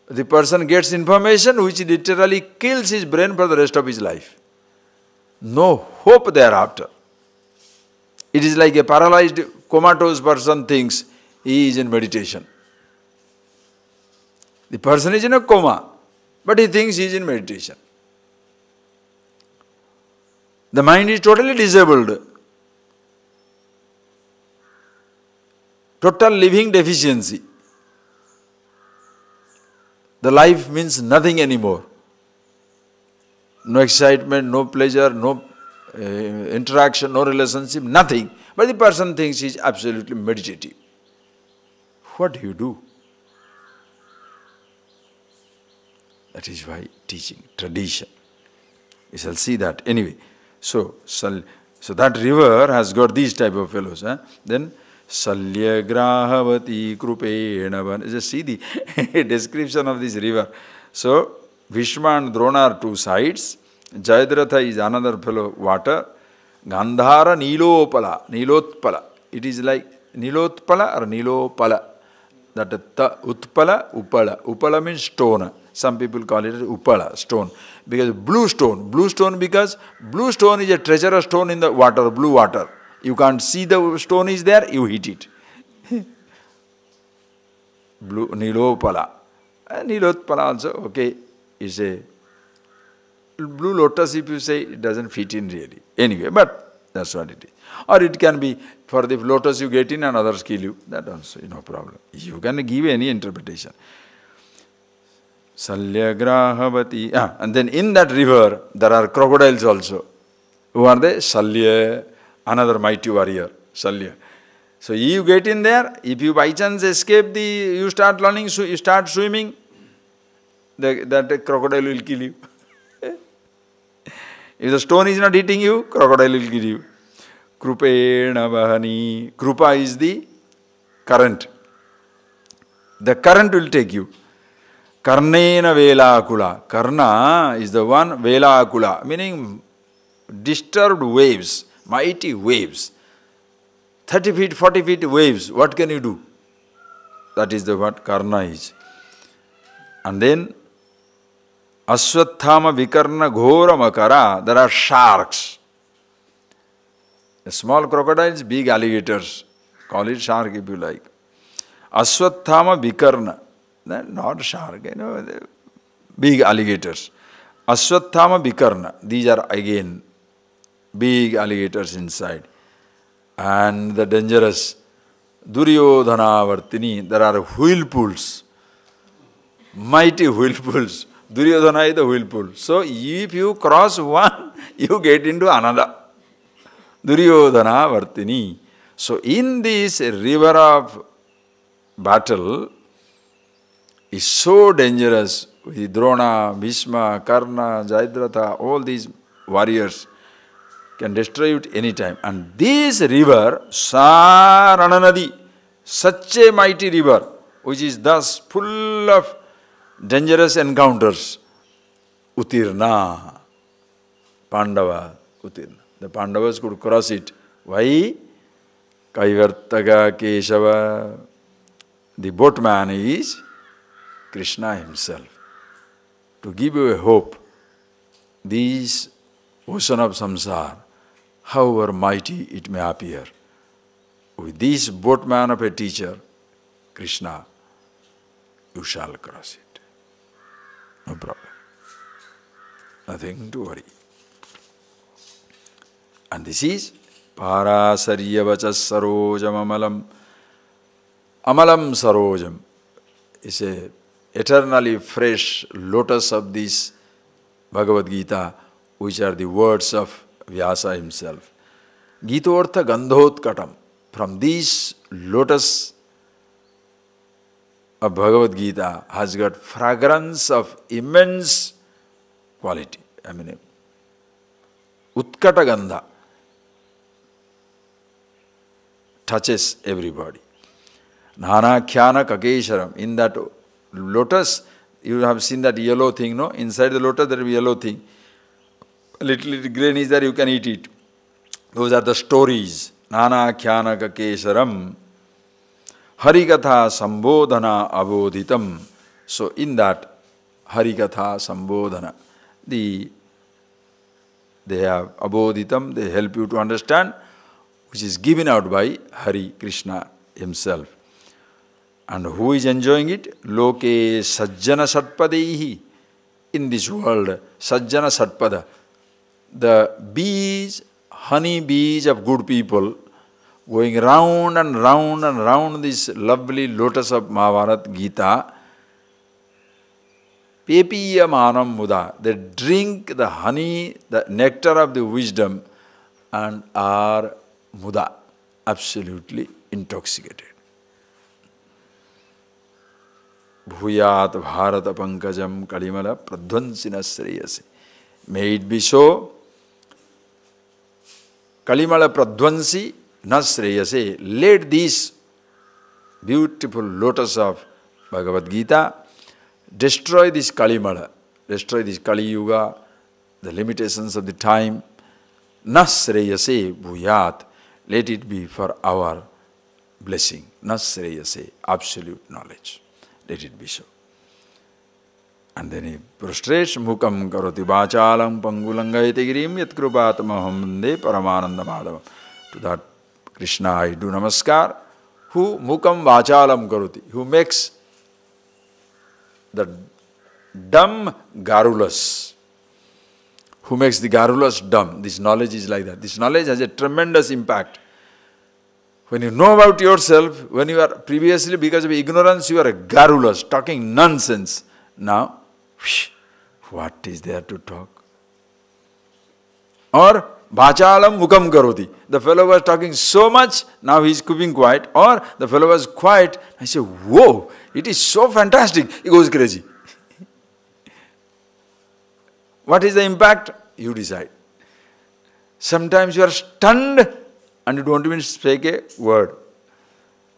the person gets information which literally kills his brain for the rest of his life. No hope thereafter. It is like a paralyzed, comatose person thinks he is in meditation. The person is in a coma, but he thinks he is in meditation. The mind is totally disabled. Total living deficiency. The life means nothing anymore. No excitement, no pleasure, no interaction, no relationship, nothing. But the person thinks he is absolutely meditative. What do you do? That is why teaching, tradition. We shall see that. Anyway, so that river has got these type of fellows. Then, Salya Grahavati Krupena. Just see the description of this river. So, Bhishma and Drona are two sides. Jayadratha is another fellow, water. Gandhara Nilopala, Nilotpala. It is like Nilotpala or Nilopala. That Utpala, Upala. Upala means stone. Some people call it Upala, stone. Because blue stone. Blue stone because blue stone is a treacherous stone in the water, blue water. You can't see the stone is there, you hit it. Blue, Nilopala. And Nilotpala also, okay, is a blue lotus, if you say, it doesn't fit in really. Anyway, but that's what it is. Or it can be, for the lotus you get in and others kill you. That also, no problem. You can give any interpretation. Salya Grahavati. And then in that river, there are crocodiles also. Who are they? Salya, another mighty warrior. Salya. So you get in there, if you by chance escape you start learning, so you start swimming, that crocodile will kill you. If the stone is not hitting you, crocodile will kill you. Krupena Vahani. Krupa is the current. The current will take you. Karnena Velakula. Karna is the one, Velakula, meaning disturbed waves, mighty waves. 30 feet, 40 feet waves. What can you do? That is the what Karna is. And then Aswathama Vikarna Ghora Makara. There are sharks. Small crocodiles, big alligators. Call it shark if you like. Aswathama Vikarna. Not shark, big alligators. Aswathama Vikarna. These are again big alligators inside. And the dangerous Duryodhana Vartini. There are whirlpools. Mighty whirlpools. Duryodhana is the whirlpool. So if you cross one, you get into another. Duryodhana Vartini. So in this river of battle is so dangerous. With Drona, Bhishma, Karna, Jayadratha, all these warriors can destroy you at any time. And this river, Sarananadi, such a mighty river, which is thus full of dangerous encounters, Utirna, Pandava, Utirna. The Pandavas could cross it. Why? Kaivartaga Keshava. The boatman is Krishna himself. To give you a hope, this ocean of samsara, however mighty it may appear, with this boatman of a teacher, Krishna, you shall cross it. No problem. Nothing to worry. And this is Parasarya Vachas Sarojam Amalam. Amalam Sarojam is a eternally fresh lotus of this Bhagavad Gita, which are the words of Vyasa himself. Gita-ortha Gandhotkatam. From this lotus of Bhagavad Gita has got fragrance of immense quality. I mean, Utkata Gandha touches everybody. Nana Khyana Kakesharam. In that lotus, you have seen that yellow thing, no? Inside the lotus there will be yellow thing. Little grain is there, you can eat it. Those are the stories. Nana Khyana Kakesharam. Harikatha Sambodhana Abodhitam. So in that Harikatha Sambodhana, they have Abodhitam, they help you to understand, which is given out by Hari Krishna himself. And who is enjoying it? Loke Sajjana Satpadehi. In this world, Sajjana Satpada. The bees, honey bees of good people, going round and round and round this lovely lotus of Mahabharata Gita, Pepiya Manam Muda. They drink the honey, the nectar of the wisdom, and are muda, absolutely intoxicated. Bhuyat Bharata Pankajam Kalimala Pradvansina Sreyase. May it be so. Kalimala Pradvansi Nasreyase. Let this beautiful lotus of Bhagavad Gita destroy this Kalimala, destroy this Kali Yuga, the limitations of the time. Nasreyase Bhuyat. Let it be for our blessing. Nasreyase. Absolute knowledge. Let it be so. And then he prostrates, Mukam karoti vachalam pangulangayate girim yat krupatamaham de paramananda madhavam. To that Krishna I do namaskar. Who mukam vachalam karoti, who makes the dumb garrulous. Who makes the garrulous dumb. This knowledge is like that. This knowledge has a tremendous impact. When you know about yourself, when you are previously, because of ignorance, you are a garrulous, talking nonsense. Now, what is there to talk? Or, Bhachalam mukam karoti. The fellow was talking so much, now he is keeping quiet. Or, the fellow was quiet, I say, whoa, it is so fantastic. He goes crazy. What is the impact? You decide. Sometimes you are stunned and you don't even speak a word.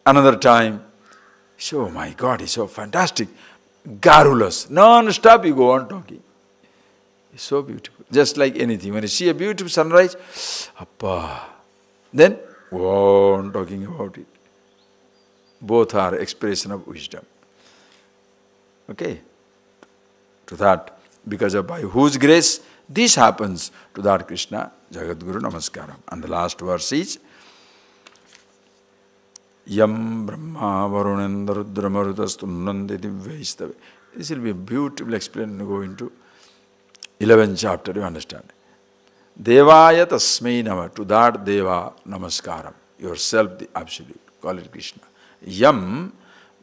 Another time, oh my God, it's so fantastic. Garrulous. Non-stop you go on talking. It's so beautiful. Just like anything. When you see a beautiful sunrise, appa. Then go on talking about it. Both are expression of wisdom. Okay? To that, because of by whose grace this happens, to that Krishna, Jagadguru Namaskaram. And the last verse is Yam Brahma Varunendra Rudra Marutastumnande Divyaistave. This will be beautifully explained when you go into 11th chapter, you understand. Devaya Tasmai Nama, to that Deva Namaskaram. Yourself the absolute. Call it Krishna. Yam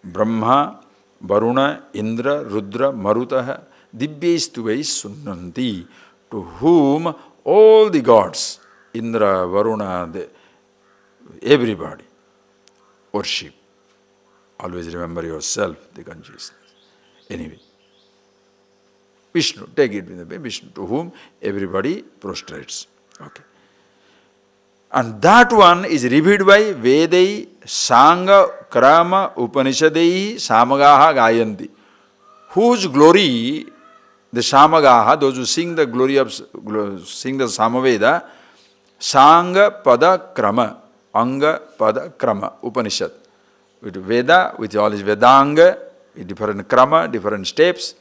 Brahma Varuna Indra Rudra Marutaha Divyaistuvai Sunnanti. To whom all the gods, Indra, Varuna, everybody, worship. Always remember yourself, the consciousness. Anyway, Vishnu, take it with the Vishnu, to whom everybody prostrates. Okay. And that one is revealed by Vedai, Sangha, Krama, Upanishadai, Samagaha, Gayanti. Whose glory the Samagaha, those who sing the glory of, sing the Samaveda, Sangha Pada Krama, Anga Pada Krama, Upanishad. with Veda, with all its Vedanga, with different krama, different steps,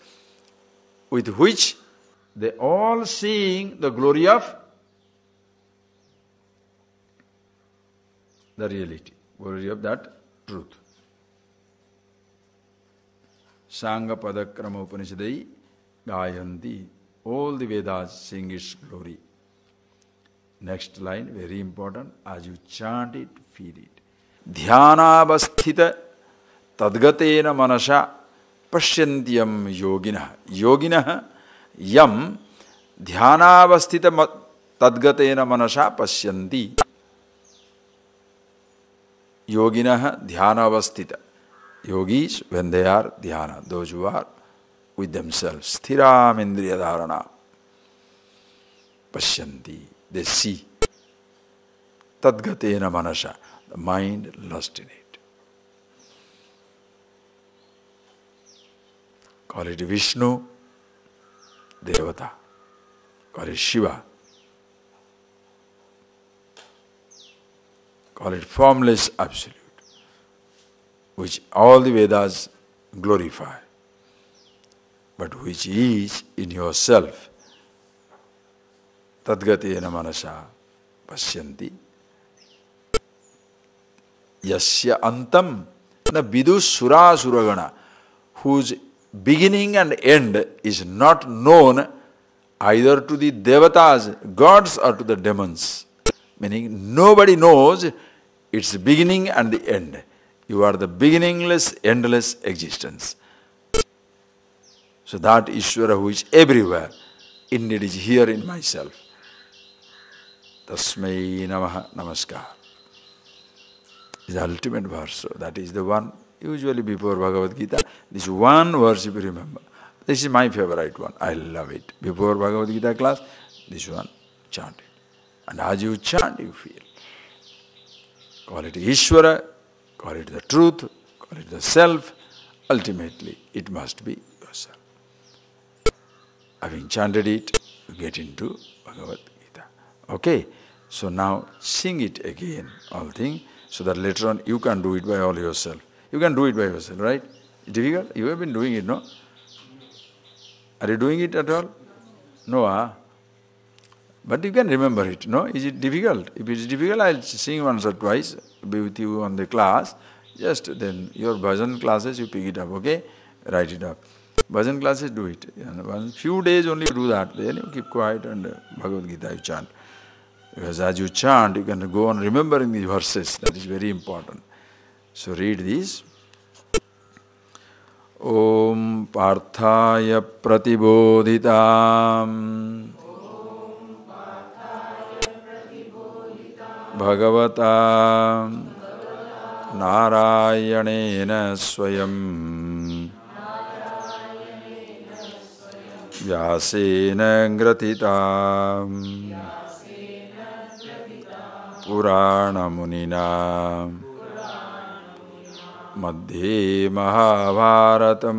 with which they all seeing the glory of the reality, glory of that truth. Sangha Padakrama Upanishadai Gayanti. All the Vedas sing its glory. Next line, very important. As you chant it, feel it. Dhyanavasthita tadgatena manasa pasyantyam yoginah. Yoginah yam dhyanavasthita tadgatena manasa pasyanti. Yoginah dhyanavasthita. Yogis, when they are dhyana, those who are with themselves. Sthiram indriya dharana. Pasyanti. They see. Tadgatena manasa. The mind lost in it. Call it Vishnu, Devata. Call it Shiva. Call it formless absolute, which all the Vedas glorify, but which is in yourself. Tadgatena manasa pasyanti. Yasya antam na vidus sura suragana, whose beginning and end is not known either to the devatas, gods, or to the demons. Meaning nobody knows its beginning and the end. You are the beginningless, endless existence. So that Ishvara who is everywhere, indeed is here in myself. Tasmai namaha namaskar. Is the ultimate verse. So that is the one, usually before Bhagavad Gita, this one verse if you remember. This is my favorite one. I love it. Before Bhagavad Gita class, this one, chant it. And as you chant, you feel. Call it Ishvara, call it the truth, call it the self. Ultimately, it must be yourself. Having chanted it, you get into Bhagavad Gita. Okay? So now sing it again, all things, so that later on you can do it by all yourself. You can do it by yourself, right? Difficult? You have been doing it, no? Are you doing it at all? No, But you can remember it, no? Is it difficult? If it is difficult, I'll sing once or twice, be with you on the class. Just then, your bhajan classes, you pick it up, okay? Write it up. Bhajan classes, do it. And one few days only do that. Then you keep quiet and Bhagavad Gita you chant. Because as you chant, you can go on remembering the verses. That is very important. So read this. Om Parthaya Pratibodhitam Bhagavata Narayanena Swayam Vyasena Gratitam Purana Munina Madhye Mahabharatam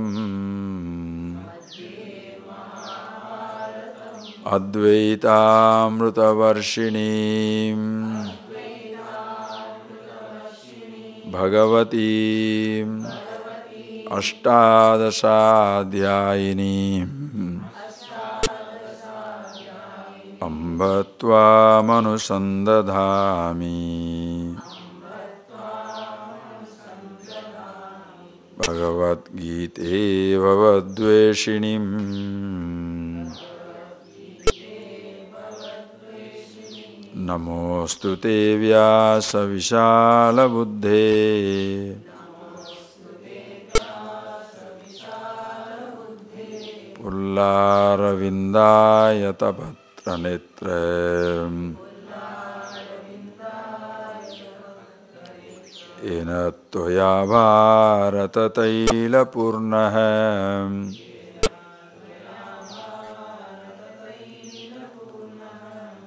Advaitaamrutavarshini Bhagavati Ashtadasadhyayini Ambatva manusandadhami Bhagavad Gita Bhavadveshinim Namostu te Vyasa Vishala Buddhe Pullara Vindaya Tapatra Netre Ena Toya Bharata Taila Purnaha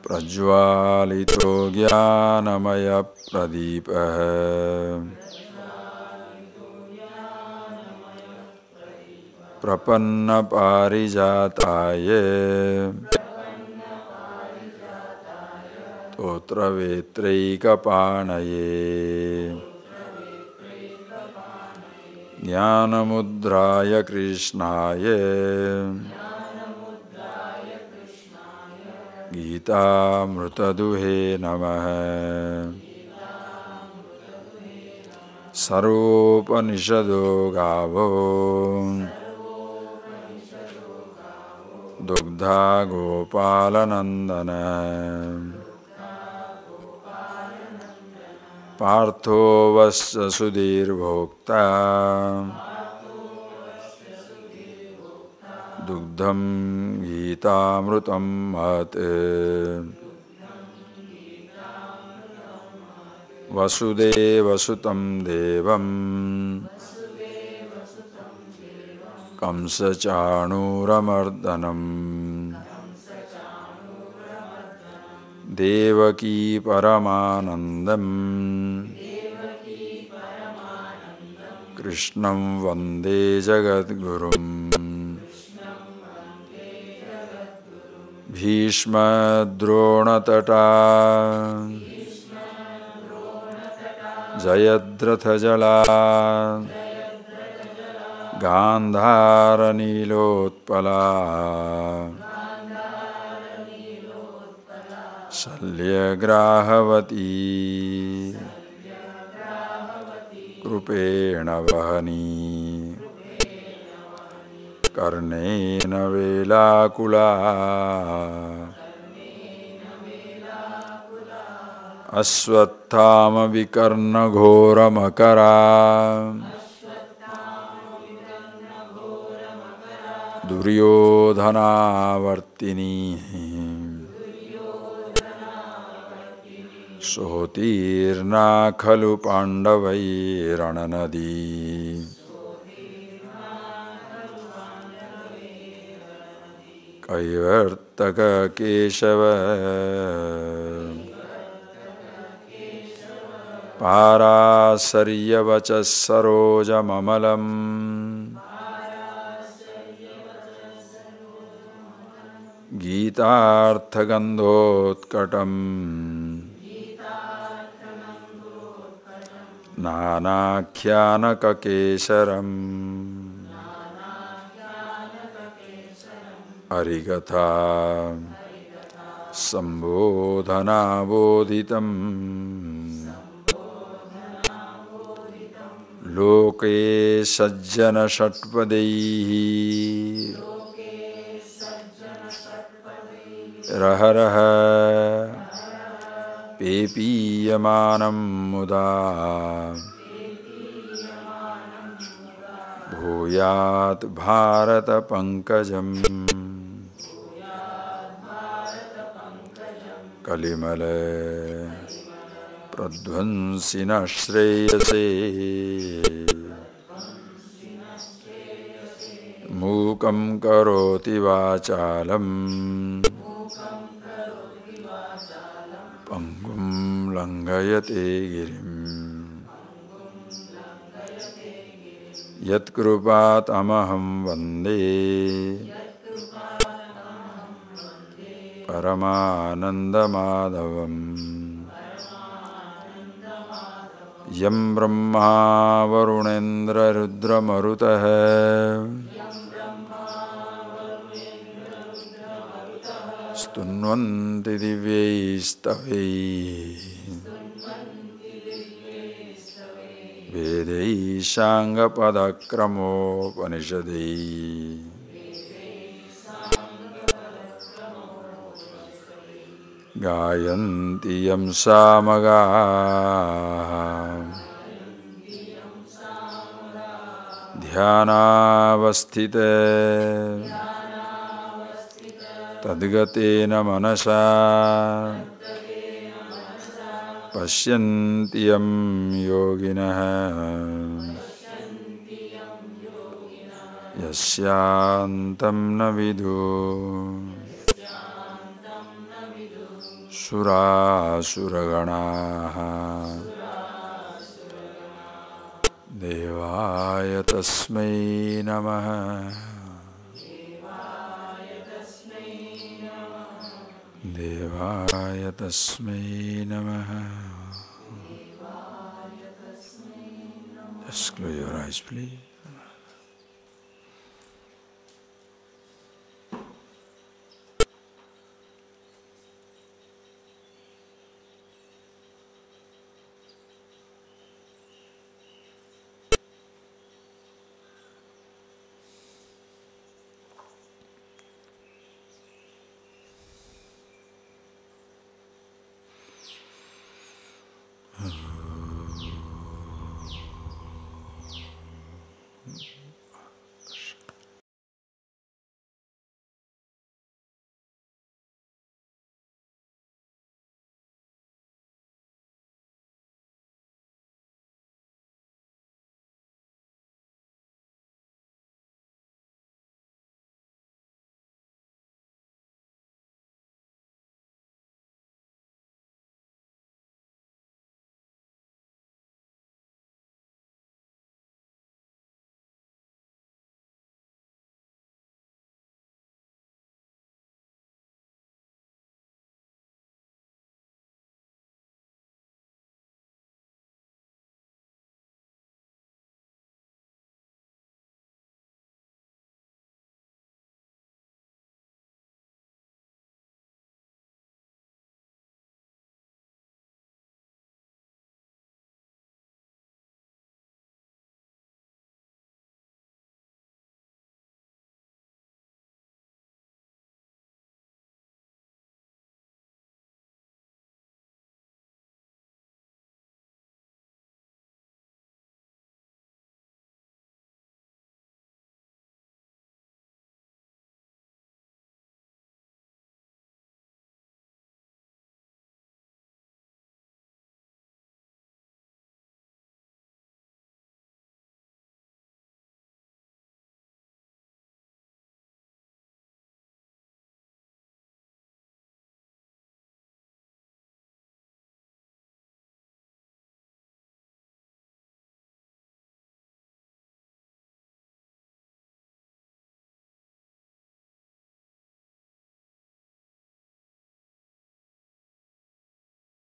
Prajvalito Jnanamaya Pradipa Prapanna Parijataye Totra Vetreika Panaye ज्ञानमुद्राय कृष्णाय गीतामृतदुहे नमः। सर्वोपनिषदो गावो दुग्धा गोपालनन्दन। पार्थो वस्य सुधीर्भोक्ता दुग्धं गीतामृतं महत्। वसुदेवसुतं देवं कंसचाणूरमर्दनं देवकी परमानन्दं कृष्णं वन्दे जगद्गुरुम्। भीष्मद्रोणतटा जयद्रथजला गान्धारनीलोत्पला शल्यग्राहवती कृपेण वहनी कर्णेन वेलाकुला अश्वत्थामविकर्णघोरमकरा दुर्योधनावर्तिनी सोतीर्णा खलु पाण्डवैरणनदी। कैवर्तक केशव पाराशर्यवचः सरोजममलम् गीतार्थगन्धोत्कटम् नानाख्यानककेशरम् हरिकथा सम्बोधनाबोधितम् लोके सज्जनषट्पदैः रहरः पेपीयमानं मुदा भूयात् भारत पंकजम्। कलिमल प्रध्वंसिन श्रेयसे मूकं करोति वाचालम् पंगुं लंघयते गिरिम्। यत्कृपातमहं वन्दे परमानन्दमाधवम्। यं ब्रह्मा वरुणेन्द्ररुद्रमरुतः स्तुन्वन्ति दिव्यैस्तवैः वेदैः साङ्गपदक्रमोपनिषदैः। गायन्ति यं सामगाः ध्यानावस्थिते तद्गतेन मनसा पश्यन्ति यं योगिनः यस्यान्तं न विदुः सुरासुरगणाः। देवाय तस्मै नमः। देवाय तस्मै नमः। Just close your eyes, please.